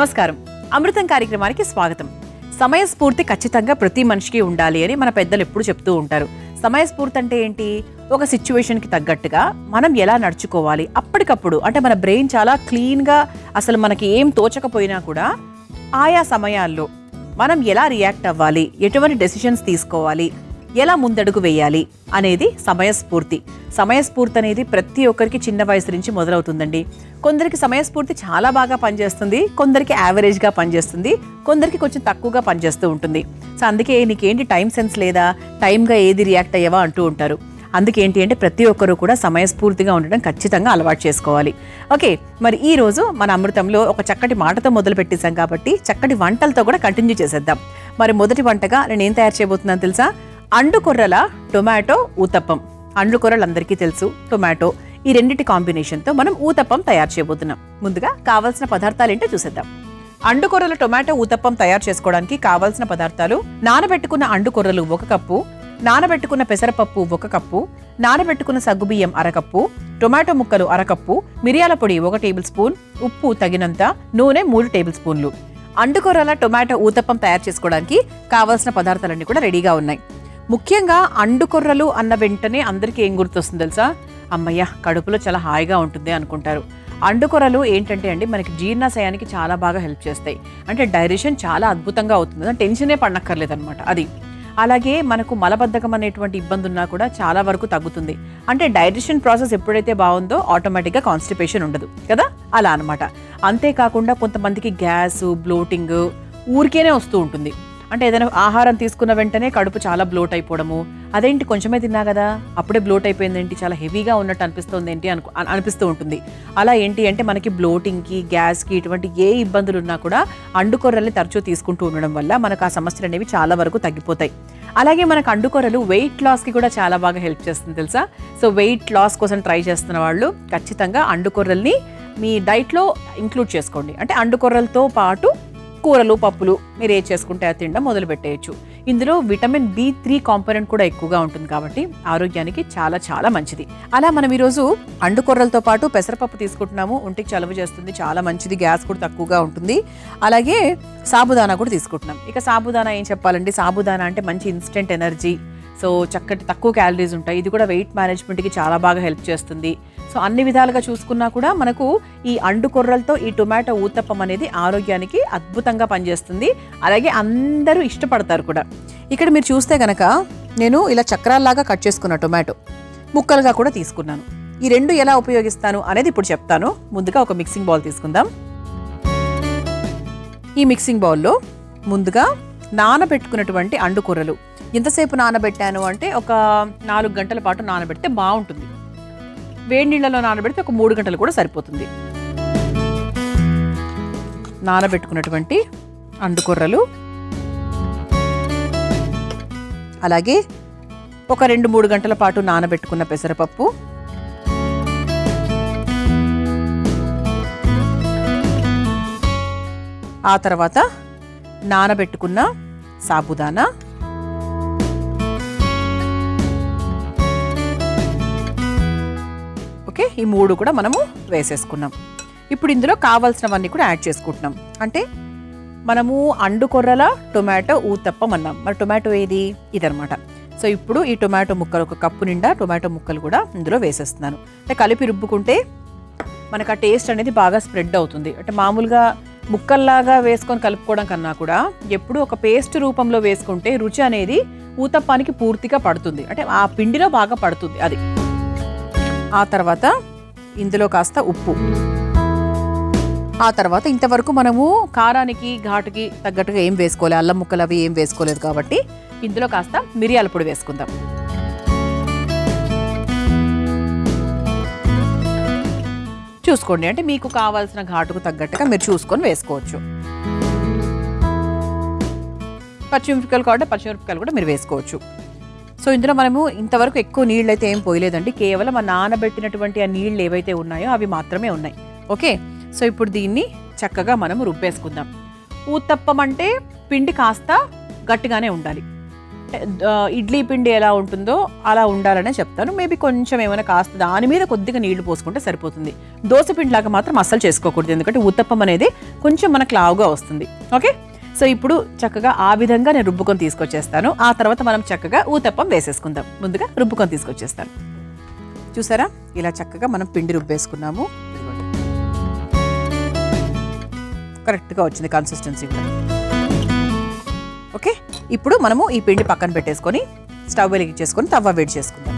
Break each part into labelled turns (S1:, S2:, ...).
S1: నమస్కారం. అమృతం కార్యక్రమానికి స్వాగతం. సమయస్ఫూర్తి ఖచ్చితంగా ప్రతి మనిషికి ఉండాలి అని మన పెద్దలు ఎప్పుడు చెప్తూ ఉంటారు. సమయస్ఫూర్తి అంటే ఏంటి? ఒక సిచ్యువేషన్కి తగ్గట్టుగా మనం ఎలా నడుచుకోవాలి, అప్పటికప్పుడు అంటే మన బ్రెయిన్ చాలా క్లీన్గా అసలు మనకి ఏం తోచకపోయినా కూడా ఆయా సమయాల్లో మనం ఎలా రియాక్ట్ అవ్వాలి, ఎటువంటి డెసిషన్స్ తీసుకోవాలి, ఎలా ముందడుగు వేయాలి అనేది సమయస్ఫూర్తి. సమయస్ఫూర్తి అనేది ప్రతి ఒక్కరికి చిన్న వయసు నుంచి మొదలవుతుందండి. కొందరికి సమయస్ఫూర్తి చాలా బాగా పనిచేస్తుంది, కొందరికి యావరేజ్గా పనిచేస్తుంది, కొందరికి కొంచెం తక్కువగా పనిచేస్తూ ఉంటుంది. సో అందుకే నీకేంటి టైం సెన్స్ లేదా, టైంగా ఏది రియాక్ట్ అయ్యావా అంటూ ఉంటారు. అందుకేంటి అంటే ప్రతి ఒక్కరూ కూడా సమయస్ఫూర్తిగా ఉండడం ఖచ్చితంగా అలవాటు చేసుకోవాలి. ఓకే, మరి ఈ రోజు మన అమృతంలో ఒక చక్కటి మాటతో మొదలు పెట్టేశాం కాబట్టి చక్కటి వంటలతో కూడా కంటిన్యూ చేసేద్దాం. మరి మొదటి వంటగా నేను ఏం తయారు చేయబోతున్నాను తెలుసా? అండుకొర్రల టొమాటో ఊతప్పం. అండుకొర్రలు అందరికీ తెలుసు, టొమాటో, ఈ రెండింటి కాంబినేషన్తో మనం ఊతప్పం తయారు చేయబోతున్నాం. ముందుగా కావాల్సిన పదార్థాలు ఏంటో చూసేద్దాం. అండుకొర్రల టొమాటో ఊతప్పం తయారు చేసుకోవడానికి కావాల్సిన పదార్థాలు: నానబెట్టుకున్న అండుకొర్రలు 1 కప్పు, నానబెట్టుకున్న పెసరపప్పు 1 కప్పు, నానబెట్టుకున్న సగ్గుబియ్యం 1/2 కప్పు, టొమాటో ముక్కలు 1/2 కప్పు, మిరియాల పొడి 1 టేబుల్ స్పూన్, ఉప్పు తగినంత, నూనె 3 టేబుల్ స్పూన్లు. అండుకొర్రల టొమాటో ఊతప్పం తయారు చేసుకోవడానికి కావాల్సిన పదార్థాలన్నీ కూడా రెడీగా ఉన్నాయి. ముఖ్యంగా అండుకొర్రలు అన్న వెంటనే అందరికీ ఏం గుర్తొస్తుంది తెలుసా? అమ్మయ్య, కడుపులో చాలా హాయిగా ఉంటుంది అనుకుంటారు. అండుకొర్రలు ఏంటంటే అండి, మనకి జీర్ణాశయానికి చాలా బాగా హెల్ప్ చేస్తాయి. అంటే డైజెషన్ చాలా అద్భుతంగా అవుతుంది, టెన్షనే పడనక్కర్లేదనమాట అది. అలాగే మనకు మలబద్ధకం అనేటువంటి ఇబ్బంది ఉన్నా కూడా చాలా వరకు తగ్గుతుంది. అంటే డైజెషన్ ప్రాసెస్ ఎప్పుడైతే బాగుందో ఆటోమేటిక్గా కాన్స్టిపేషన్ ఉండదు కదా, అలా అనమాట. అంతేకాకుండా కొంతమందికి గ్యాస్, బ్లోటింగ్ ఊరికేనే వస్తూ ఉంటుంది. అంటే ఏదైనా ఆహారం తీసుకున్న వెంటనే కడుపు చాలా బ్లోట్ అయిపోవడము, అదేంటి కొంచెమే తిన్నా కదా అప్పుడే బ్లోట్ అయిపోయింది ఏంటి, చాలా హెవీగా ఉన్నట్టు అనిపిస్తుంది ఏంటి అనిపిస్తూ ఉంటుంది. అలా ఏంటి అంటే మనకి బ్లోటింగ్కి, గ్యాస్కి ఇటువంటి ఏ ఇబ్బందులు ఉన్నా కూడా అండుకొర్రల్ని తరచూ తీసుకుంటూ ఉండడం వల్ల మనకు ఆ సమస్యలు అనేవి చాలా వరకు తగ్గిపోతాయి. అలాగే మనకు అండుకొర్రలు వెయిట్ లాస్కి కూడా చాలా బాగా హెల్ప్ చేస్తుంది తెలుసా. సో వెయిట్ లాస్ కోసం ట్రై చేస్తున్న వాళ్ళు ఖచ్చితంగా అండుకొర్రల్ని మీ డైట్లో ఇంక్లూడ్ చేసుకోండి. అంటే అండుకొర్రలతో పాటు కూరలు, పప్పులు మీరు ఏది చేసుకుంటే అది తినడం మొదలు పెట్టేయచ్చు. ఇందులో విటమిన్ B3 కాంపోనెంట్ కూడా ఎక్కువగా ఉంటుంది కాబట్టి ఆరోగ్యానికి చాలా చాలా మంచిది. అలా మనం ఈరోజు అండుకొర్రలతో పాటు పెసరపప్పు తీసుకుంటున్నాము. ఒంటికి చలువ చేస్తుంది, చాలా మంచిది, గ్యాస్ కూడా తక్కువగా ఉంటుంది. అలాగే సాబుదానా కూడా తీసుకుంటున్నాం. ఇక సాబుదానా ఏం చెప్పాలండి, సాబుదానా అంటే మంచి ఇన్స్టెంట్ ఎనర్జీ. సో చక్కటి తక్కువ క్యాలరీస్ ఉంటాయి. ఇది కూడా వెయిట్ మేనేజ్మెంట్కి చాలా బాగా హెల్ప్ చేస్తుంది. సో అన్ని విధాలుగా చూసుకున్నా కూడా మనకు ఈ అండుకొర్రలతో ఈ టొమాటో ఊతప్పం అనేది ఆరోగ్యానికి అద్భుతంగా పనిచేస్తుంది. అలాగే అందరూ ఇష్టపడతారు కూడా. ఇక్కడ మీరు చూస్తే కనుక నేను ఇలా చక్రాల్లాగా కట్ చేసుకున్న టొమాటో ముక్కలుగా కూడా తీసుకున్నాను. ఈ రెండు ఎలా ఉపయోగిస్తాను అనేది ఇప్పుడు చెప్తాను. ముందుగా ఒక మిక్సింగ్ బౌల్ తీసుకుందాం. ఈ మిక్సింగ్ బౌల్లో ముందుగా నానబెట్టుకున్నటువంటి అండుకొర్రలు. ఎంతసేపు నానబెట్టాను అంటే ఒక 4 గంటల పాటు నానబెడితే బాగుంటుంది. వేడి నీళ్ళలో నానబెడితే ఒక 3 గంటలు కూడా సరిపోతుంది. నానబెట్టుకున్నటువంటి అండుకొర్రలు, అలాగే ఒక 2-3 గంటల పాటు నానబెట్టుకున్న పెసరపప్పు, ఆ తర్వాత నానబెట్టుకున్న సాబుదానా, ఓకే, ఈ 3 కూడా మనము వేసేసుకున్నాం. ఇప్పుడు ఇందులో కావాల్సినవన్నీ కూడా యాడ్ చేసుకుంటున్నాం. అంటే మనము అండుకొర్రల టొమాటో ఊతప్పం అన్నాం. మరి టొమాటో ఏది? ఇదనమాట. సో ఇప్పుడు ఈ టొమాటో ముక్కలు, 1 కప్పు నిండా టొమాటో ముక్కలు కూడా ఇందులో వేసేస్తున్నాను. అంటే కలిపి రుబ్బుకుంటే మనకు ఆ టేస్ట్ అనేది బాగా స్ప్రెడ్ అవుతుంది. అంటే మామూలుగా ముక్కల్లాగా వేసుకొని కలుపుకోవడం కన్నా కూడా ఎప్పుడు ఒక పేస్ట్ రూపంలో వేసుకుంటే రుచి అనేది ఊతప్పానికి పూర్తిగా పడుతుంది. అంటే ఆ పిండిలో బాగా పడుతుంది అది. ఆ తర్వాత ఇందులో కాస్త ఉప్పు, ఆ తర్వాత ఇంతవరకు మనము కారానికి, ఘాటుకి తగ్గట్టుగా ఏం వేసుకోలేదు, అల్లం ముక్కలు అవి ఏం వేసుకోలేదు కాబట్టి ఇందులో కాస్త మిరియాల పొడి వేసుకుందాం. చూసుకోండి, అంటే మీకు కావాల్సిన ఘాటుకు తగ్గట్టుగా మీరు చూసుకొని వేసుకోవచ్చు. పచ్చిమిరపకాయలు కాబట్టి పచ్చిమిరపకాయలు కూడా మీరు వేసుకోవచ్చు. సో ఇందులో మనము ఇంతవరకు ఎక్కువ నీళ్ళు అయితే ఏం పోయలేదండి. కేవలం ఆ నానబెట్టినటువంటి ఆ నీళ్ళు ఏవైతే ఉన్నాయో అవి మాత్రమే ఉన్నాయి. ఓకే, సో ఇప్పుడు దీన్ని చక్కగా మనము రుబ్బేసుకుందాం. ఊతప్పం అంటే పిండి కాస్త గట్టిగానే ఉండాలి. ఇడ్లీ పిండి ఎలా ఉంటుందో అలా ఉండాలనే చెప్తాను. మేబీ కొంచెం ఏమైనా కాస్త దాని మీద కొద్దిగా నీళ్లు పోసుకుంటే సరిపోతుంది. దోశ పిండిలాగా మాత్రం అస్సలు చేసుకోకూడదు, ఎందుకంటే ఊతప్పం అనేది కొంచెం మనకు లావుగా వస్తుంది. ఓకే, సో ఇప్పుడు చక్కగా ఆ విధంగా నేను రుబ్బుకొని తీసుకొచ్చేస్తాను. ఆ తర్వాత మనం చక్కగా ఊతప్పం వేసేసుకుందాం. ముందుగా రుబ్బుకొని తీసుకొచ్చేస్తాను. చూసారా, ఇలా చక్కగా మనం పిండి రుబ్బేసుకున్నాము. కరెక్ట్గా వచ్చింది కన్సిస్టెన్సీ కూడా. ఓకే, ఇప్పుడు మనము ఈ పిండి పక్కన పెట్టేసుకొని స్టవ్ వెలిగించేసుకొని తవ్వ వేడి చేసుకుందాం.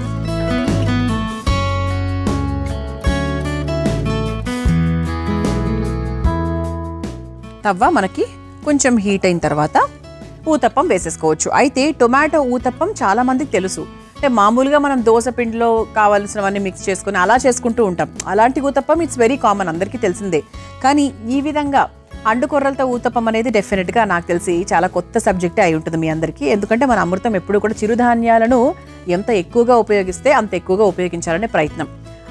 S1: తవ్వ మనకి కొంచెం హీట్ అయిన తర్వాత ఊతప్పం వేసేసుకోవచ్చు. అయితే టొమాటో ఊతప్పం చాలా మందికి తెలుసు. అంటే మామూలుగా మనం దోశ పిండిలో కావాల్సినవన్నీ మిక్స్ చేసుకొని అలా చేసుకుంటూ ఉంటాం. అలాంటి ఊతప్పం ఇట్స్ వెరీ కామన్, అందరికీ తెలిసిందే. కానీ ఈ విధంగా అండుకొర్రలతో ఊతప్పం అనేది డెఫినెట్గా నాకు తెలిసి చాలా కొత్త సబ్జెక్టే అయి ఉంటుంది మీ అందరికీ. ఎందుకంటే మన అమృతం ఎప్పుడు కూడా చిరుధాన్యాలను ఎంత ఎక్కువగా ఉపయోగిస్తే అంత ఎక్కువగా ఉపయోగించాలనే ప్రయత్నం.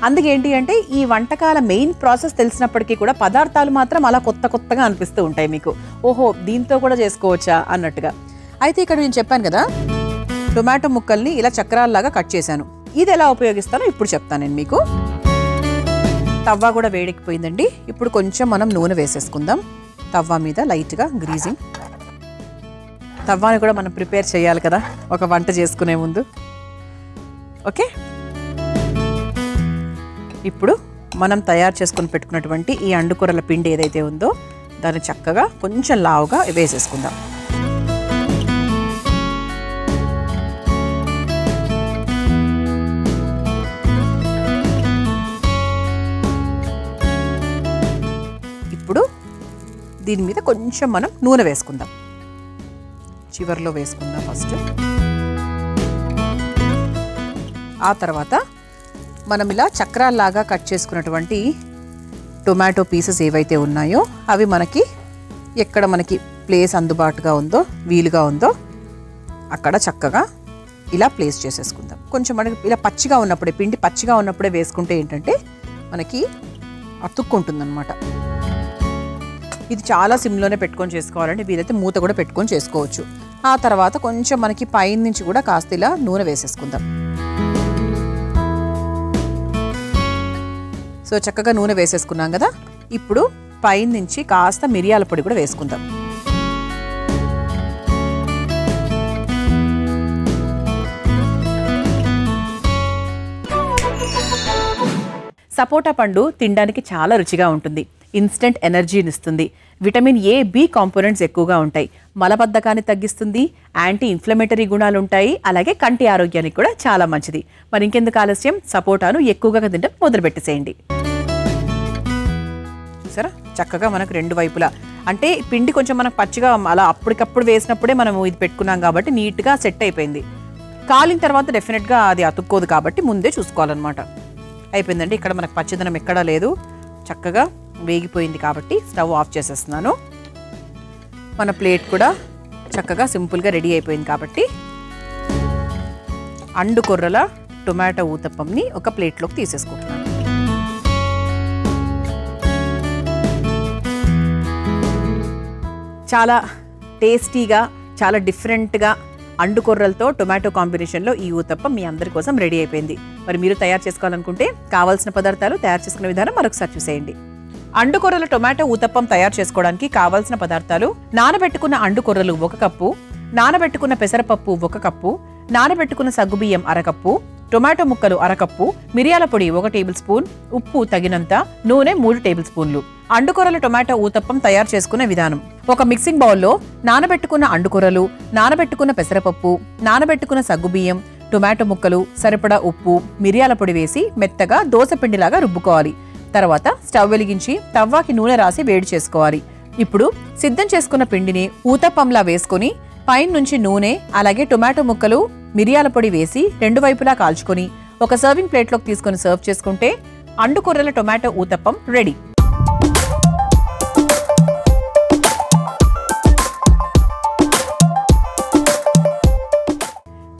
S1: అందుకేంటి అంటే ఈ వంటకాల మెయిన్ ప్రాసెస్ తెలిసినప్పటికీ కూడా పదార్థాలు మాత్రం అలా కొత్త కొత్తగా అనిపిస్తూ ఉంటాయి మీకు. ఓహో, దీంతో కూడా చేసుకోవచ్చా అన్నట్టుగా. అయితే ఇక్కడ నేను చెప్పాను కదా, టొమాటో ముక్కల్ని ఇలా చక్రాల్లాగా కట్ చేశాను. ఇది ఎలా ఉపయోగిస్తానో ఇప్పుడు చెప్తాను నేను మీకు. తవ్వ కూడా వేడెక్కిపోయిందండి. ఇప్పుడు కొంచెం మనం నూనె వేసేసుకుందాం. తవ్వ మీద లైట్గా గ్రీజింగ్. తవ్వాని కూడా మనం ప్రిపేర్ చేయాలి కదా ఒక వంట చేసుకునే ముందు. ఓకే, ఇప్పుడు మనం తయారు చేసుకుని పెట్టుకున్నటువంటి ఈ అండుకూరల పిండి ఏదైతే ఉందో దాన్ని చక్కగా కొంచెం లావుగా వేసేసుకుందాం. ఇప్పుడు దీని మీద కొంచెం మనం నూనె వేసుకుందాం. చివర్లో వేసుకుందాం ఫస్ట్. ఆ తర్వాత మనం ఇలా చక్రాల్లాగా కట్ చేసుకున్నటువంటి టొమాటో పీసెస్ ఏవైతే ఉన్నాయో అవి మనకి ఎక్కడ మనకి ప్లేస్ అందుబాటుగా ఉందో వీలుగా ఉందో అక్కడ చక్కగా ఇలా ప్లేస్ చేసేసుకుందాం. కొంచెం మనకి ఇలా పచ్చిగా ఉన్నప్పుడే, పిండి పచ్చిగా ఉన్నప్పుడే వేసుకుంటే ఏంటంటే మనకి అతుక్కుంటుందన్నమాట. ఇది చాలా సిమ్లోనే పెట్టుకొని చేసుకోవాలంటే వీలైతే మూత కూడా పెట్టుకొని చేసుకోవచ్చు. ఆ తర్వాత కొంచెం మనకి పైన నుంచి కూడా కాస్త ఇలా నూనె వేసేసుకుందాం. సో చక్కగా నూనె వేసేసుకున్నాం కదా. ఇప్పుడు పైన నుంచి కాస్త మిరియాల పొడి కూడా వేసుకుందాం. సపోటా పండు తినడానికి చాలా రుచిగా ఉంటుంది. ఇన్స్టెంట్ ఎనర్జీని ఇస్తుంది. విటమిన్ ఏ, బి కాంపోనెంట్స్ ఎక్కువగా ఉంటాయి. మలబద్ధకాన్ని తగ్గిస్తుంది. యాంటీ ఇన్ఫ్లమేటరీ గుణాలు ఉంటాయి. అలాగే కంటి ఆరోగ్యానికి కూడా చాలా మంచిది. మరి ఇంకెందుకు ఆలస్యం, సపోటాను ఎక్కువగా తినడం మొదలుపెట్టేసేయండి. చూసారా, చక్కగా మనకు రెండు వైపులా, అంటే పిండి కొంచెం మనకు పచ్చిగా అలా అప్పటికప్పుడు వేసినప్పుడే మనం ఇది పెట్టుకున్నాం కాబట్టి నీట్గా సెట్ అయిపోయింది. కాలిన తర్వాత డెఫినెట్గా అది అతుక్కోదు కాబట్టి ముందే చూసుకోవాలన్నమాట. అయిపోయిందండి. ఇక్కడ మనకు పచ్చిదనం ఎక్కడా లేదు, చక్కగా వేగిపోయింది కాబట్టి స్టవ్ ఆఫ్ చేసేస్తున్నాను. మన ప్లేట్ కూడా చక్కగా సింపుల్గా రెడీ అయిపోయింది కాబట్టి అండుకొర్రల టొమాటో ఊతప్పంని ఒక ప్లేట్లోకి తీసేసుకుంటున్నాను. చాలా టేస్టీగా, చాలా డిఫరెంట్గా అండుకొర్రలతో టొమాటో కాంబినేషన్లో ఈ ఊతప్పం మీ అందరి కోసం రెడీ అయిపోయింది. మరి మీరు తయారు చేసుకోవాలనుకుంటే కావాల్సిన పదార్థాలు, తయారు చేసుకునే విధానం మరొకసారి చూసేయండి. అండుకొర్రల టొమాటో ఊతప్పం తయారు చేసుకోవడానికి కావాల్సిన పదార్థాలు: నానబెట్టుకున్న అండుకొర్రలు 1 కప్పు, నానబెట్టుకున్న పెసరపప్పు 1 కప్పు, నానబెట్టుకున్న సగ్గుబియ్యం 1/2 కప్పు, టొమాటో ముక్కలు 1/2 కప్పు, మిరియాల పొడి 1 టేబుల్ స్పూన్, ఉప్పు తగినంత, నూనె 3 టేబుల్ స్పూన్లు. అండుకొర్రల టొమాటో ఊతప్పం తయారు చేసుకునే విధానం: ఒక మిక్సింగ్ బౌల్లో నానబెట్టుకున్న అండుకొర్రలు, నానబెట్టుకున్న పెసరపప్పు, నానబెట్టుకున్న సగ్గుబియ్యం, టొమాటో ముక్కలు, సరిపడా ఉప్పు, మిరియాల పొడి వేసి మెత్తగా దోశ పిండిలాగా రుబ్బుకోవాలి. తర్వాత స్టవ్ వెలిగించి తవ్వాకి నూనె రాసి వేడి చేసుకోవాలి. ఇప్పుడు సిద్ధం చేసుకున్న పిండిని ఊతప్పంలా వేసుకొని పైన నుంచి నూనె అలాగే టొమాటో ముక్కలు, మిరియాల పొడి వేసి 2 వైపులా కాల్చుకొని ఒక సర్వింగ్ ప్లేట్లోకి తీసుకొని సర్వ్ చేసుకుంటే అండుకొర్రల టొమాటో ఊతప్పం రెడీ.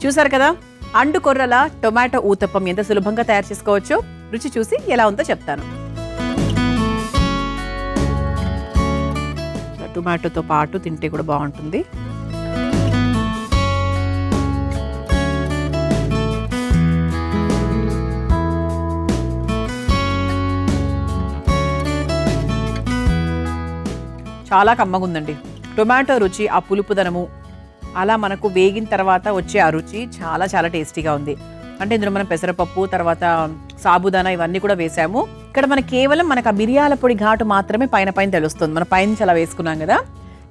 S1: చూసారు కదా, అండుకొర్రల టొమాటో ఊతప్పం ఎంత సులభంగా తయారు చేసుకోవచ్చో. రుచి చూసి ఎలా ఉందో చెప్తాను. టొమాటోతో పాటు తింటే కూడా బాగుంటుంది. చాలా కమ్మగా ఉందండి. టొమాటో రుచి, ఆ పులుపుదనము అలా మనకు వేగిన తర్వాత వచ్చే ఆ రుచి చాలా చాలా టేస్టీగా ఉంది. అంటే ఇందులో మనం పెసరపప్పు, తర్వాత సాబుదానా ఇవన్నీ కూడా వేసాము. ఇక్కడ మనకి కేవలం మనకు ఆ మిరియాల పొడి ఘాటు మాత్రమే పైన పైన తెలుస్తుంది. మనం పైన అలా వేసుకున్నాం కదా,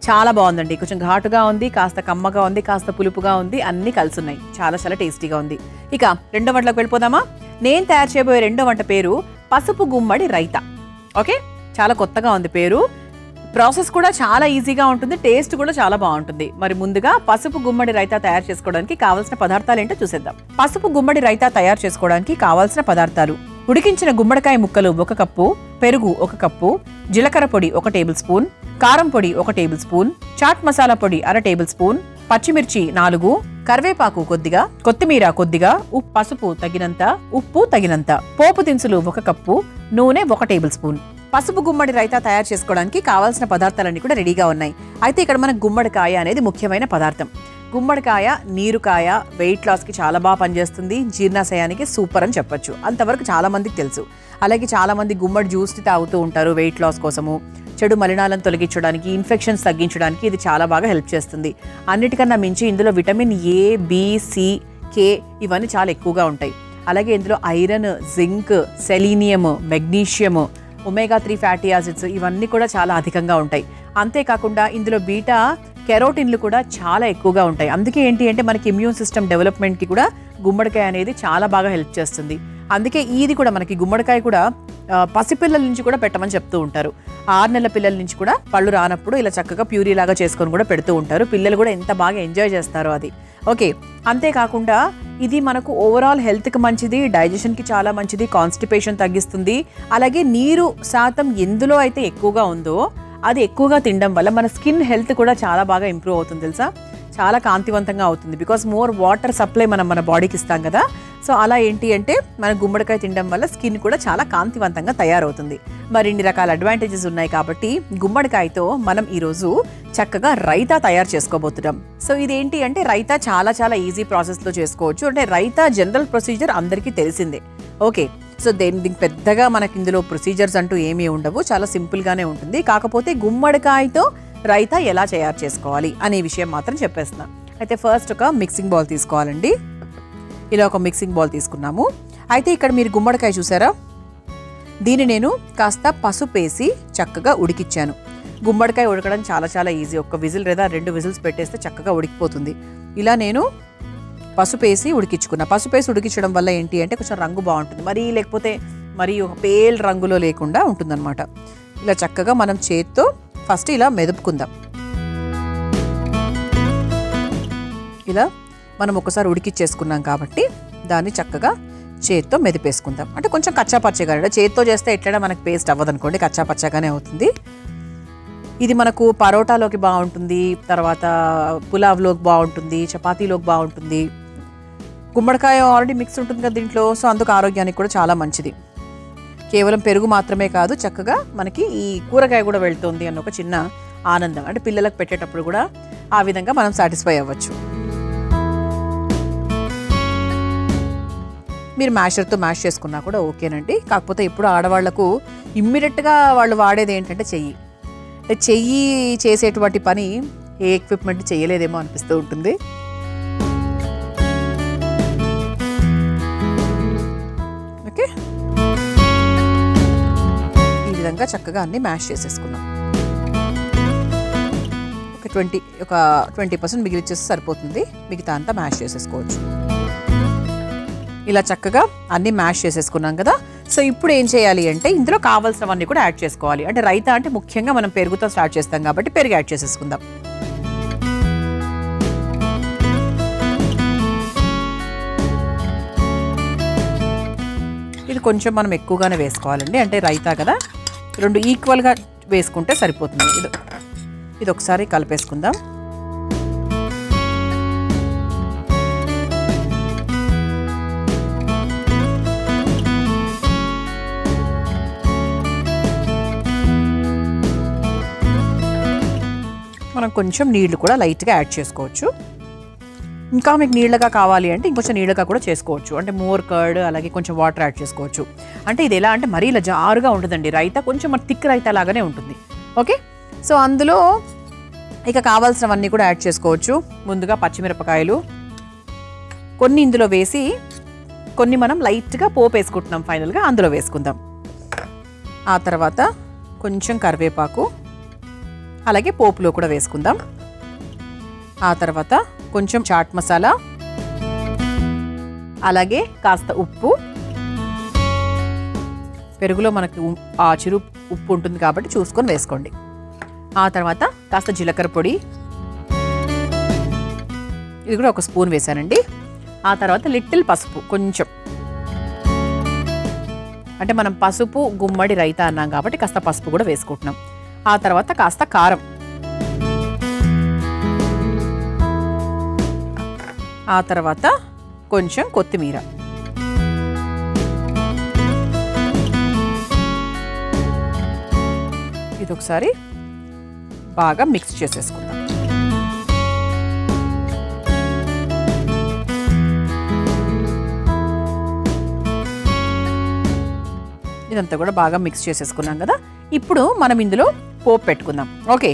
S1: చాలా బాగుందండి. కొంచెం ఘాటుగా ఉంది, కాస్త కమ్మగా ఉంది, కాస్త పులుపుగా ఉంది, అన్నీ కలిసి ఉన్నాయి. చాలా చాలా టేస్టీగా ఉంది. ఇక రెండో వంటలోకి వెళ్ళిపోదామా? నేను తయారు చేయబోయే రెండో వంట పేరు పసుపు గుమ్మడి రైతా. ఓకే, చాలా కొత్తగా ఉంది పేరు. ప్రాసెస్ కూడా చాలా ఈజీగా ఉంటుంది, టేస్ట్ కూడా చాలా బాగుంటుంది. మరి ముందుగా పసుపు గుమ్మడి రైతా తయారు చేసుకోవడానికి కావాల్సిన పదార్థాలు ఏంటో చూసేద్దాం. పసుపు గుమ్మడి రైతా తయారు చేసుకోవడానికి కావాల్సిన పదార్థాలు: ఉడికించిన గుమ్మడికాయ ముక్కలు 1 కప్పు, పెరుగు 1 కప్పు, జీలకర్ర పొడి 1 టేబుల్ స్పూన్, కారం పొడి 1 టేబుల్ స్పూన్, చాట్ మసాలా పొడి 1/2 టేబుల్ స్పూన్, పచ్చిమిర్చి 4, కరివేపాకు కొద్దిగా, కొత్తిమీర కొద్దిగా, పసుపు తగినంత, ఉప్పు తగినంత, పోపు దినుసులు 1 కప్పు, నూనె 1 టేబుల్ స్పూన్. పసుపు గుమ్మడి రైతా తయారు చేసుకోవడానికి కావాల్సిన పదార్థాలన్నీ కూడా రెడీగా ఉన్నాయి. అయితే ఇక్కడ మనకు గుమ్మడికాయ అనేది ముఖ్యమైన పదార్థం. గుమ్మడికాయ నీరుకాయ, వెయిట్ లాస్కి చాలా బాగా పనిచేస్తుంది, జీర్ణాశయానికి సూపర్ అని చెప్పొచ్చు. అంతవరకు చాలా మందికి తెలుసు. అలాగే చాలా మంది గుమ్మడి జ్యూస్ని తాగుతూ ఉంటారు వెయిట్ లాస్ కోసము. చెడు మలినాలను తొలగించడానికి, ఇన్ఫెక్షన్స్ తగ్గించడానికి ఇది చాలా బాగా హెల్ప్ చేస్తుంది. అన్నిటికన్నా మించి ఇందులో విటమిన్ ఏ, బి, సి, కే ఇవన్నీ చాలా ఎక్కువగా ఉంటాయి. అలాగే ఇందులో iron, zinc, selenium, magnesium, omega 3 fatty acids ఇవన్నీ కూడా చాలా అధికంగా ఉంటాయి. అంతేకాకుండా ఇందులో బీటా కెరోటిన్లు కూడా చాలా ఎక్కువగా ఉంటాయి. అందుకే ఏంటి అంటే మనకి ఇమ్యూన్ సిస్టమ్ డెవలప్మెంట్కి కూడా గుమ్మడికాయ అనేది చాలా బాగా హెల్ప్ చేస్తుంది. అందుకే ఇది కూడా మనకి గుమ్మడికాయ కూడా పసిపిల్లల నుంచి కూడా పెట్టమని చెప్తూ ఉంటారు. 6 నెలల పిల్లల నుంచి కూడా పళ్ళు రానప్పుడు ఇలా చక్కగా ప్యూరీ లాగా చేసుకొని కూడా పెడుతూ ఉంటారు. పిల్లలు కూడా ఎంత బాగా ఎంజాయ్ చేస్తారో అది. ఓకే, అంతేకాకుండా ఇది మనకు ఓవరాల్ హెల్త్కి మంచిది, డైజెషన్కి చాలా మంచిది, కాన్స్టిపేషన్ తగ్గిస్తుంది. అలాగే నీరు శాతం ఎందులో అయితే ఎక్కువగా ఉందో అది ఎక్కువగా తినడం వల్ల మన స్కిన్ హెల్త్ కూడా చాలా బాగా ఇంప్రూవ్ అవుతుంది తెలుసా. చాలా కాంతివంతంగా అవుతుంది. బికాస్ మోర్ వాటర్ సప్లై మనం మన బాడీకి ఇస్తాం కదా. సో అలా ఏంటి అంటే మన గుమ్మడికాయ తినడం వల్ల స్కిన్ కూడా చాలా కాంతివంతంగా తయారవుతుంది. మరిన్ని రకాల అడ్వాంటేజెస్ ఉన్నాయి కాబట్టి గుమ్మడికాయతో మనం ఈరోజు చక్కగా రైతా తయారు చేసుకోబోతున్నాం. సో ఇదేంటి అంటే రైతా చాలా చాలా ఈజీ ప్రాసెస్లో చేసుకోవచ్చు. అంటే రైతా జనరల్ ప్రొసీజర్ అందరికీ తెలిసిందే. ఓకే, సో దీనికి పెద్దగా మనకి ఇందులో ప్రొసీజర్స్ అంటూ ఏమీ ఉండవు, చాలా సింపుల్గానే ఉంటుంది. కాకపోతే గుమ్మడికాయతో రైతా ఎలా తయారు చేసుకోవాలి అనే విషయం మాత్రం చెప్పేస్తున్నా. అయితే ఫస్ట్ ఒక మిక్సింగ్ బౌల్ తీసుకోవాలండి. ఇలా ఒక మిక్సింగ్ బౌల్ తీసుకున్నాము. అయితే ఇక్కడ మీరు గుమ్మడికాయ చూసారా, దీన్ని నేను కాస్త పసుపు వేసి చక్కగా ఉడికిచ్చాను. గుమ్మడికాయ ఉడకడం చాలా చాలా ఈజీ. 1 విజిల్ లేదా 2 విజిల్స్ పెట్టేస్తే చక్కగా ఉడికిపోతుంది. ఇలా నేను పసుపు వేసి ఉడికించుకున్నా. పసుపు వేసి ఉడికించడం వల్ల ఏంటి అంటే కొంచెం రంగు బాగుంటుంది, మరీ లేకపోతే మరీ ఒక పేల్ రంగులో లేకుండా ఉంటుందన్నమాట. ఇలా చక్కగా మనం చేత్తో ఫస్ట్ ఇలా మెదుపుకుందాం. ఇలా మనం ఒకసారి ఉడికిచ్చేసుకున్నాం కాబట్టి దాన్ని చక్కగా చేత్తో మెదిపేసుకుందాం. అంటే కొంచెం కచ్చాపచ్చగా, చేత్తో చేస్తే ఎట్లైనా మనకు పేస్ట్ అవ్వదనుకోండి, కచ్చాపచ్చగానే అవుతుంది. ఇది మనకు పరోటాలోకి బాగుంటుంది, తర్వాత పులావ్లోకి బాగుంటుంది, చపాతీలోకి బాగుంటుంది. గుమ్మడికాయ ఆల్రెడీ మిక్స్ ఉంటుంది కదా దీంట్లో, సో అందుకు ఆరోగ్యానికి కూడా చాలా మంచిది. కేవలం పెరుగు మాత్రమే కాదు, చక్కగా మనకి ఈ కూరగాయ కూడా వెళ్తుంది అన్న ఒక చిన్న ఆనందం. అంటే పిల్లలకు పెట్టేటప్పుడు కూడా ఆ విధంగా మనం సాటిస్ఫై అవ్వచ్చు. మీరు మ్యాషర్తో మ్యాష్ చేసుకున్నా కూడా ఓకేనండి. కాకపోతే ఇప్పుడు ఆడవాళ్లకు ఇమ్మీడియట్గా వాళ్ళు వాడేది ఏంటంటే చెయ్యి. అంటే చెయ్యి చేసేటువంటి పని ఏ ఎక్విప్మెంట్ చేయలేదేమో అనిపిస్తూ ఉంటుంది. ఓకే, ఈ విధంగా చక్కగా అన్ని మ్యాష్ చేసేసుకున్నాం. ఒక 20% మిగిలిచ్చేస్తే సరిపోతుంది. మిగతా అంతా మ్యాష్ చేసేసుకోవచ్చు. ఇలా చక్కగా అన్ని మ్యాష్ చేసేసుకున్నాం కదా. సో ఇప్పుడు ఏం చేయాలి అంటే ఇందులో కావాల్సినవన్నీ కూడా యాడ్ చేసుకోవాలి. అంటే రైతా అంటే ముఖ్యంగా మనం పెరుగుతో స్టార్ట్ చేస్తాం కాబట్టి పెరుగు యాడ్ చేసేసుకుందాం. ఇది కొంచెం మనం ఎక్కువగానే వేసుకోవాలండి. అంటే రైతా కదా, 2 ఈక్వల్గా వేసుకుంటే సరిపోతుంది. ఇది ఒకసారి కలిపేసుకుందాం. మనం కొంచెం నీళ్లు కూడా లైట్గా యాడ్ చేసుకోవచ్చు. ఇంకా మీకు నీళ్ళగా కావాలి అంటే ఇంకొంచెం నీళ్ళగా కూడా చేసుకోవచ్చు. అంటే మోర్ కర్డ్, అలాగే కొంచెం వాటర్ యాడ్ చేసుకోవచ్చు. అంటే ఇది ఎలా అంటే మరీ ఇలా జారుగా ఉంటుందండి రైతా, కొంచెం థిక్ రైతా లాగానే ఉంటుంది. ఓకే, సో అందులో ఇక కావాల్సినవన్నీ కూడా యాడ్ చేసుకోవచ్చు. ముందుగా పచ్చిమిరపకాయలు కొన్ని ఇందులో వేసి, కొన్ని మనం లైట్గా పోపు వేసుకుంటున్నాం, ఫైనల్గా అందులో వేసుకుందాం. ఆ తర్వాత కొంచెం కరివేపాకు అలాగే పోపులో కూడా వేసుకుందాం. ఆ తర్వాత కొంచెం చాట్ మసాలా, అలాగే కాస్త ఉప్పు, పెరుగులో మనకు ఆ చిరు ఉప్పు ఉంటుంది కాబట్టి చూసుకొని వేసుకోండి. ఆ తర్వాత కాస్త జీలకర్ర పొడి, ఇది కూడా ఒక స్పూన్ వేసానండి. ఆ తర్వాత లిటిల్ పసుపు కొంచెం, అంటే మనం పసుపు గుమ్మడి రైతా అన్నాం కాబట్టి కాస్త పసుపు కూడా వేసుకుంటున్నాం. ఆ తర్వాత కాస్త కారం, ఆ తర్వాత కొంచెం కొత్తిమీర. ఇది ఒకసారి బాగా మిక్స్ చేసేసుకుందాం. ఇదంతా కూడా బాగా మిక్స్ చేసేసుకున్నాం కదా. ఇప్పుడు మనం ఇందులో పోపు పెట్టుకుందాం. ఓకే,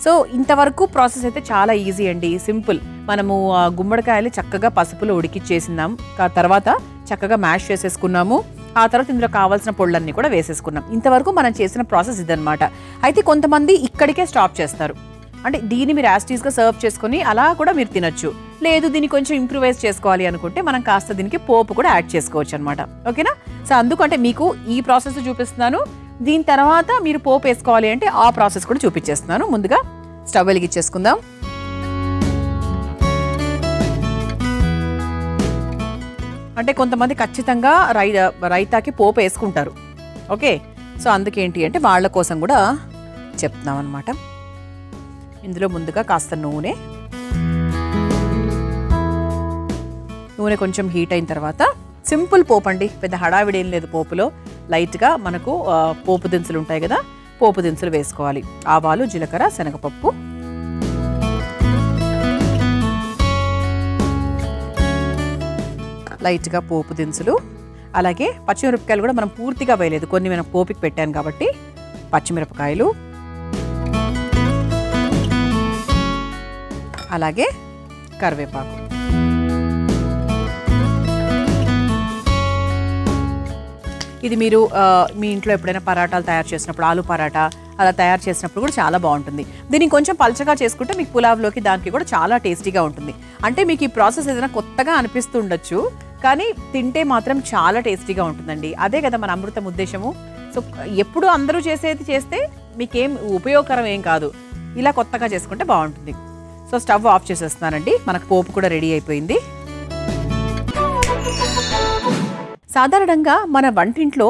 S1: సో ఇంతవరకు ప్రాసెస్ అయితే చాలా ఈజీ అండి, సింపుల్. మనము గుమ్మడికాయలు చక్కగా పసుపులో ఉడికిచ్చేసిందాం, తర్వాత చక్కగా మ్యాష్ చేసేసుకున్నాము. ఆ తర్వాత ఇందులో కావాల్సిన పొళ్ళన్నీ కూడా వేసేసుకున్నాం. ఇంతవరకు మనం చేసిన ప్రాసెస్ ఇదనమాట. అయితే కొంతమంది ఇక్కడికే స్టాప్ చేస్తారు, అంటే దీన్ని మీరు యాస్టీస్గా సర్వ్ చేసుకొని అలా కూడా మీరు తినొచ్చు. లేదు దీన్ని కొంచెం ఇంప్రూవైజ్ చేసుకోవాలి అనుకుంటే మనం కాస్త దీనికి పోపు కూడా యాడ్ చేసుకోవచ్చు అనమాట. ఓకేనా? సో అందుకంటే మీకు ఈ ప్రాసెస్ చూపిస్తున్నాను, దీని తర్వాత మీరు పోపు వేసుకోవాలి అంటే ఆ ప్రాసెస్ కూడా చూపించేస్తున్నాను. ముందుగా స్టవ్ వెలిగించేసుకుందాం. అంటే కొంతమంది ఖచ్చితంగా రైతాకి పోపు వేసుకుంటారు. ఓకే, సో అందుకేంటి అంటే వాళ్ళ కోసం కూడా చెప్తున్నాం అనమాట. ఇందులో ముందుగా కాస్త నూనె కొంచెం హీట్ అయిన తర్వాత సింపుల్ పోపు అండి, పెద్ద హడావిడి ఏం లేదు. పోపులో లైట్గా మనకు పోపు దినుసులు ఉంటాయి కదా, పోపు దినుసులు వేసుకోవాలి. ఆవాలు, జీలకర్ర, శనగపప్పు, లైట్గా పోపు దినుసులు, అలాగే పచ్చిమిరపకాయలు కూడా మనం పూర్తిగా వేయలేదు, కొన్ని మనం పోపుకి పెట్టాను కాబట్టి పచ్చిమిరపకాయలు, అలాగే కరివేపాకు. ఇది మీరు మీ ఇంట్లో ఎప్పుడైనా పరాటాలు తయారు చేసినప్పుడు, ఆలు పరాటా అలా తయారు చేసినప్పుడు కూడా చాలా బాగుంటుంది. దీన్ని కొంచెం పలచగా చేసుకుంటే మీకు పులావ్లోకి దానికి కూడా చాలా టేస్టీగా ఉంటుంది. అంటే మీకు ఈ ప్రాసెస్ ఏదైనా కొత్తగా అనిపిస్తుండొచ్చు, కానీ తింటే మాత్రం చాలా టేస్టీగా ఉంటుందండి. అదే కదా మన అమృతం ఉద్దేశము. సో ఎప్పుడు అందరూ చేసేది చేస్తే మీకేం ఉపయోగకరం ఏం కాదు, ఇలా కొత్తగా చేసుకుంటే బాగుంటుంది. సో స్టవ్ ఆఫ్ చేసేస్తున్నానండి, మనకు పోపు కూడా రెడీ అయిపోయింది. సాధారణంగా మన వంటింట్లో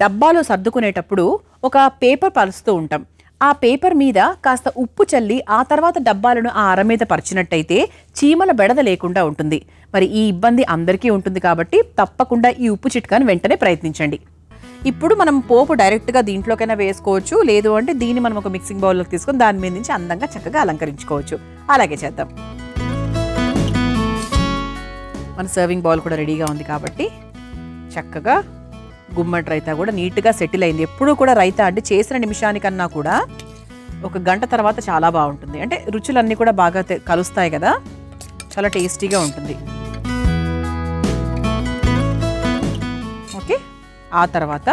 S1: డబ్బాలో సర్దుకునేటప్పుడు ఒక పేపర్ పరుస్తూ ఉంటాం. ఆ పేపర్ మీద కాస్త ఉప్పు చల్లి ఆ తర్వాత డబ్బాలను ఆ అర మీద పరిచినట్టయితే చీమల బెడద లేకుండా ఉంటుంది. మరి ఈ ఇబ్బంది అందరికీ ఉంటుంది కాబట్టి తప్పకుండా ఈ ఉప్పు చిట్కాను వెంటనే ప్రయత్నించండి. ఇప్పుడు మనం పోపు డైరెక్ట్గా దీంట్లోకైనా వేసుకోవచ్చు, లేదు అంటే దీన్ని మనం ఒక మిక్సింగ్ బౌల్లోకి తీసుకొని దాని మీద నుంచి అందంగా చక్కగా అలంకరించుకోవచ్చు. అలాగే చేద్దాం. మన సర్వింగ్ బౌల్ కూడా రెడీగా ఉంది కాబట్టి చక్కగా గుమ్మడి రైతా కూడా నీట్గా సెటిల్ అయింది. ఎప్పుడూ కూడా రైతా అంటే చేసిన నిమిషానికన్నా కూడా ఒక గంట తర్వాత చాలా బాగుంటుంది. అంటే రుచులన్నీ కూడా బాగా కలుస్తాయి కదా, చాలా టేస్టీగా ఉంటుంది. ఓకే, ఆ తర్వాత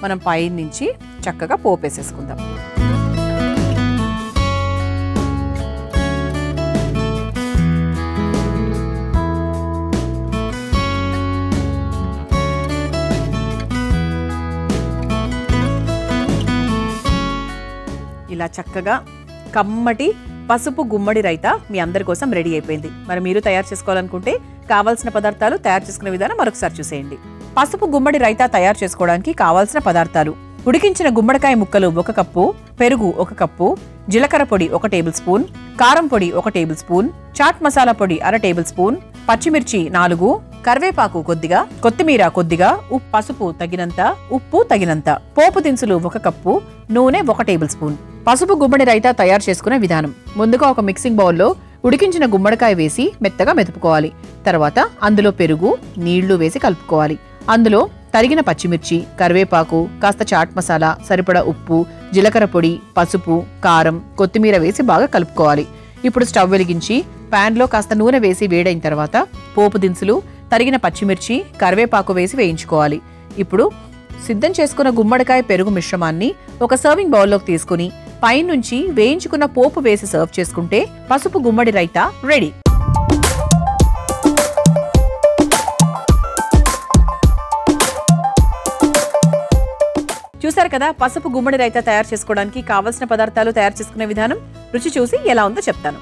S1: మనం పై నుంచి చక్కగా పోపేసేసుకుందాం. ఇలా చక్కగా కమ్మటి పసుపు గుమ్మడి రైతా మీ అందరి కోసం రెడీ అయిపోయింది. మరి మీరు తయారు చేసుకోవాలనుకుంటే కావాల్సిన పదార్థాలు, తయారు చేసుకునే విధానం మరొకసారి చూసేయండి. పసుపు గుమ్మడి రైతా తయారు చేసుకోవడానికి కావాల్సిన పదార్థాలు: ఉడికించిన గుమ్మడికాయ ముక్కలు 1 కప్పు, పెరుగు 1 కప్పు, జీలకర్ర పొడి 1 టేబుల్ స్పూన్, కారం పొడి 1 టేబుల్ స్పూన్, చాట్ మసాలా పొడి 1/2 టేబుల్ స్పూన్, పచ్చిమిర్చి 4, కరివేపాకు కొద్దిగా, కొత్తిమీర కొద్దిగా, పసుపు తగినంత, ఉప్పు తగినంత, పోపు దినుసులు 1 కప్పు, నూనె 1 టేబుల్ స్పూన్. పసుపు గుమ్మడి రైతా తయారు చేసుకునే విధానం: ముందుగా ఒక మిక్సింగ్ బౌల్లో ఉడికించిన గుమ్మడికాయ వేసి మెత్తగా మెదుపుకోవాలి. తర్వాత అందులో పెరుగు, నీళ్లు వేసి కలుపుకోవాలి. అందులో తరిగిన పచ్చిమిర్చి, కరివేపాకు, కాస్త చాట్ మసాలా, సరిపడా ఉప్పు, జీలకర్ర పొడి, పసుపు, కారం, కొత్తిమీర వేసి బాగా కలుపుకోవాలి. ఇప్పుడు స్టవ్ వెలిగించి ప్యాన్లో కాస్త నూనె వేసి వేడైన తర్వాత పోపు దినుసులు, తరిగిన పచ్చిమిర్చి, కరివేపాకు వేసి వేయించుకోవాలి. ఇప్పుడు సిద్ధం చేసుకున్న గుమ్మడికాయ పెరుగు మిశ్రమాన్ని ఒక సర్వింగ్ బౌల్లోకి తీసుకుని పైనుంచి వేయించుకున్న పోపు వేసి సర్వ్ చేసుకుంటే పసుపు గుమ్మడి రైతా రెడీ. చూసారు కదా, పసుపు గుమ్మడి రైతా తయారు చేసుకోవడానికి కావలసిన పదార్థాలు, తయారు చేసుకునే విధానం, రుచి చూసి ఎలా ఉందో చెప్తాను.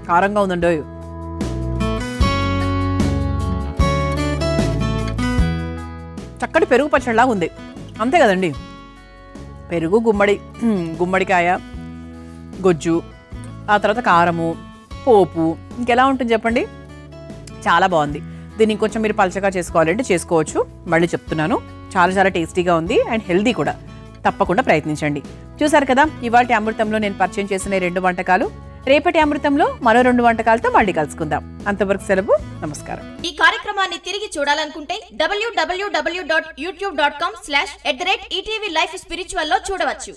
S1: కారంగా ఉందండి. చక్కటి పెరుగు పచ్చడిలా ఉంది, అంతే కదండి. పెరుగు, గుమ్మడికాయ గొజ్జు, ఆ తర్వాత కారము, పోపు, ఇంకెలా ఉంటుంది చెప్పండి. చాలా బాగుంది. దీన్ని ఇంకొంచెం మీరు పలచగా చేసుకోవాలంటే చేసుకోవచ్చు. మళ్ళీ చెప్తున్నాను, చాలా చాలా టేస్టీగా ఉంది అండ్ హెల్దీ కూడా. తప్పకుండా ప్రయత్నించండి. చూసారు కదా, ఇవాళ అమృతంలో నేను పరిచయం చేసిన 2 వంటకాలు. రేపటి అమృతంలో మరో 2 వంటకాలతో మళ్ళీ కలుసుకుందాం. అంతవరకు సెలవు, నమస్కారం.
S2: ఈ కార్యక్రమాన్ని తిరిగి చూడాలనుకుంటే www.youtube.com/ETV Life Spiritual లో చూడవచ్చు.